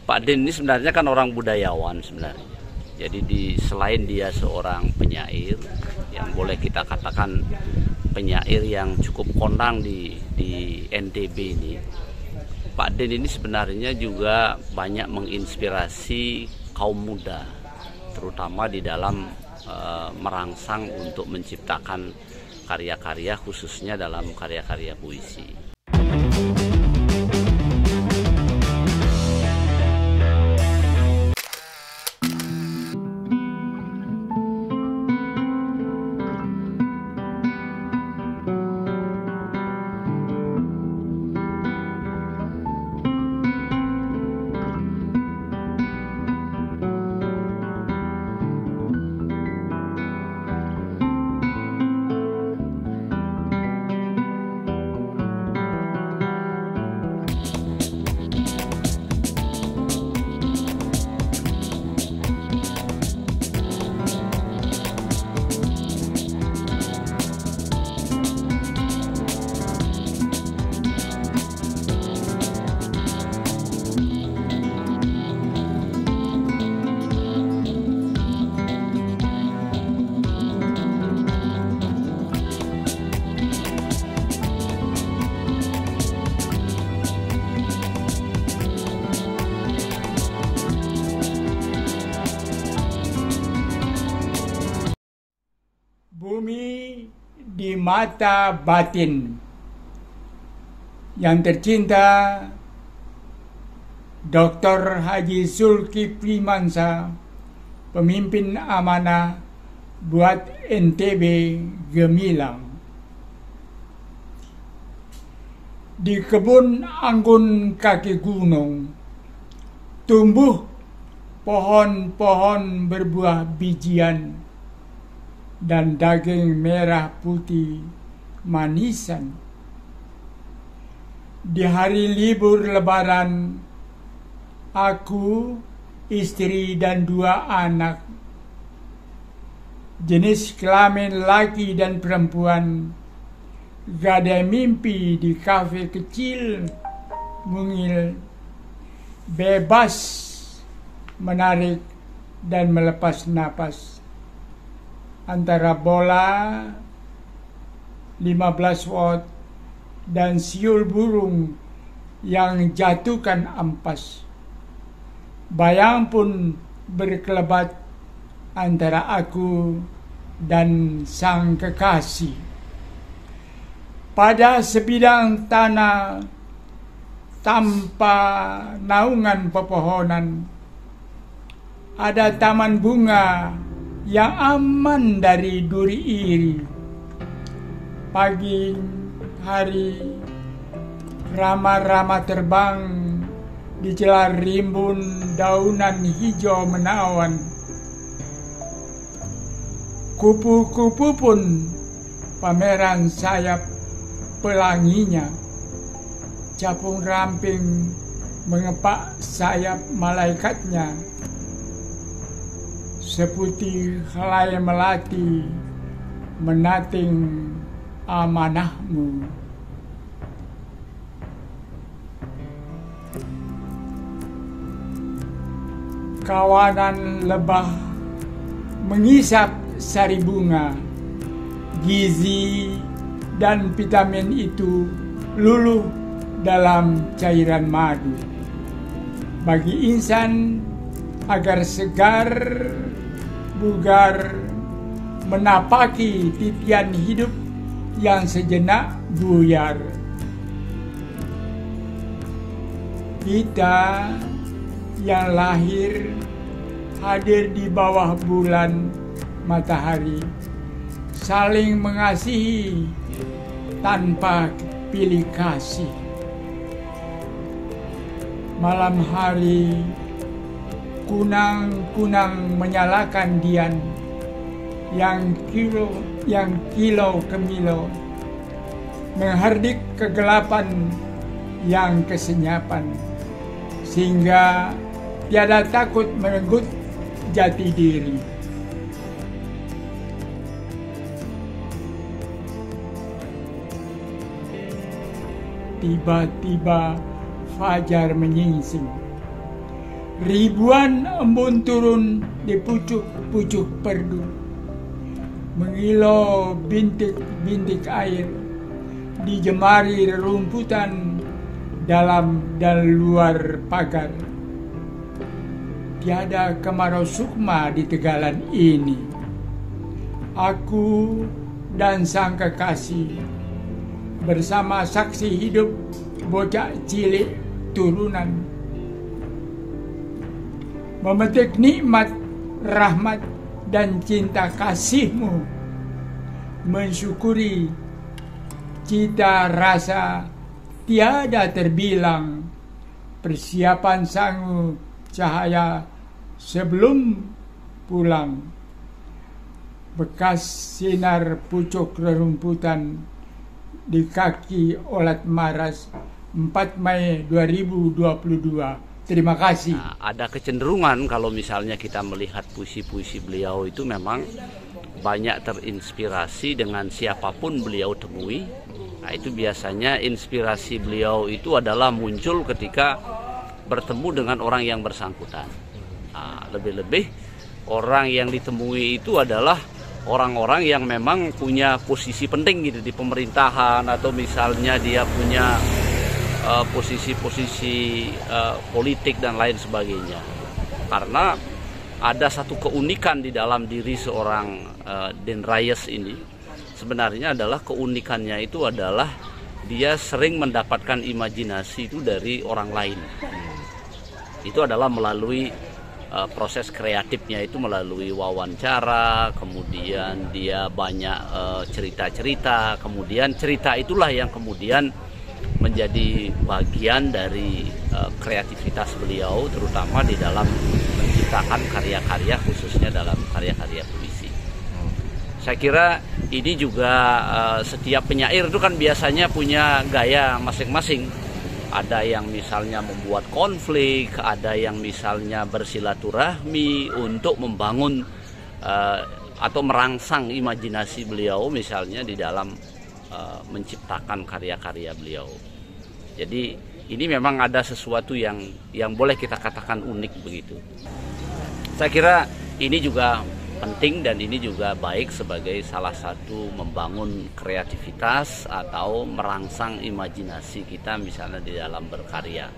Pak Den ini sebenarnya kan orang budayawan sebenarnya. Jadi selain dia seorang penyair yang boleh kita katakan penyair yang cukup kondang di NTB ini, Pak Den ini sebenarnya juga banyak menginspirasi kaum muda, terutama di dalam merangsang untuk menciptakan karya-karya, khususnya dalam karya-karya puisi. Bumi di mata batin. Yang tercinta Dr. Haji Zulkifli Mansyah, pemimpin amanah buat NTB Gemilang. Di kebun anggun kaki gunung tumbuh pohon-pohon berbuah bijian dan daging merah putih manisan. Di hari libur lebaran, aku, istri dan 2 anak, jenis kelamin laki dan perempuan, gadai mimpi di kafe kecil mungil, bebas menarik dan melepas napas antara bola 15 watt dan siul burung yang jatuhkan ampas. Bayang pun berkelebat antara aku dan sang kekasih. Pada sebidang tanah tanpa naungan pepohonan, ada taman bunga yang aman dari duri iri. Pagi hari, rama-rama terbang di celah rimbun daunan hijau menawan. Kupu-kupu pun pameran sayap pelanginya. Capung ramping mengepak sayap malaikatnya. Seputih helai melati menating amanahmu. Kawanan lebah mengisap sari bunga. Gizi dan vitamin itu luluh dalam cairan madu. Bagi insan agar segar bugar menapaki titian hidup yang sejenak buyar. Kita yang lahir hadir di bawah bulan matahari, saling mengasihi tanpa pilih kasih. Malam hari kunang-kunang menyalakan dian yang kilau kemilau, menghardik kegelapan yang kesenyapan, sehingga tiada takut merenggut jati diri. Tiba-tiba fajar menyingsing. Ribuan embun turun di pucuk-pucuk perdu, mengilau bintik-bintik air, dijemari rerumputan dalam dan luar pagar. Tiada kemarau sukma di tegalan ini. Aku dan sang kekasih bersama saksi hidup bocah cilik turunan, memetik nikmat, rahmat, dan cinta kasih-Mu, mensyukuri cita rasa tiada terbilang, persiapan sangu cahaya sebelum pulang, bekas sinar pucuk rerumputan di kaki Olat Maras 4 Mei 2022. Terima kasih. Nah, ada kecenderungan kalau misalnya kita melihat puisi-puisi beliau itu memang banyak terinspirasi dengan siapapun beliau temui. Nah, itu biasanya inspirasi beliau itu adalah muncul ketika bertemu dengan orang yang bersangkutan. Nah, lebih-lebih orang yang ditemui itu adalah orang-orang yang memang punya posisi penting gitu di pemerintahan, atau misalnya dia punya posisi-posisi politik dan lain sebagainya. Karena ada satu keunikan di dalam diri seorang Den Rayes ini, sebenarnya adalah keunikannya itu adalah dia sering mendapatkan imajinasi itu dari orang lain. Itu adalah melalui proses kreatifnya, itu melalui wawancara, kemudian dia banyak cerita-cerita, kemudian cerita itulah yang kemudian menjadi bagian dari kreativitas beliau, terutama di dalam menciptakan karya-karya, khususnya dalam karya-karya puisi. Saya kira ini juga setiap penyair itu kan biasanya punya gaya masing-masing. Ada yang misalnya membuat konflik, ada yang misalnya bersilaturahmi untuk membangun atau merangsang imajinasi beliau misalnya di dalam menciptakan karya-karya beliau. Jadi ini memang ada sesuatu yang boleh kita katakan unik begitu. Saya kira ini juga penting dan ini juga baik sebagai salah satu membangun kreativitas atau merangsang imajinasi kita misalnya di dalam berkarya.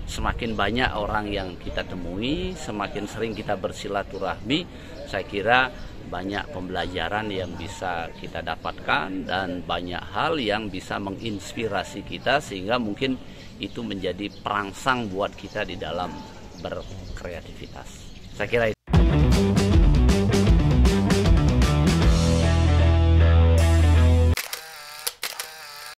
Semakin banyak orang yang kita temui, semakin sering kita bersilaturahmi, saya kira banyak pembelajaran yang bisa kita dapatkan dan banyak hal yang bisa menginspirasi kita, sehingga mungkin itu menjadi perangsang buat kita di dalam berkreativitas. Saya kira itu.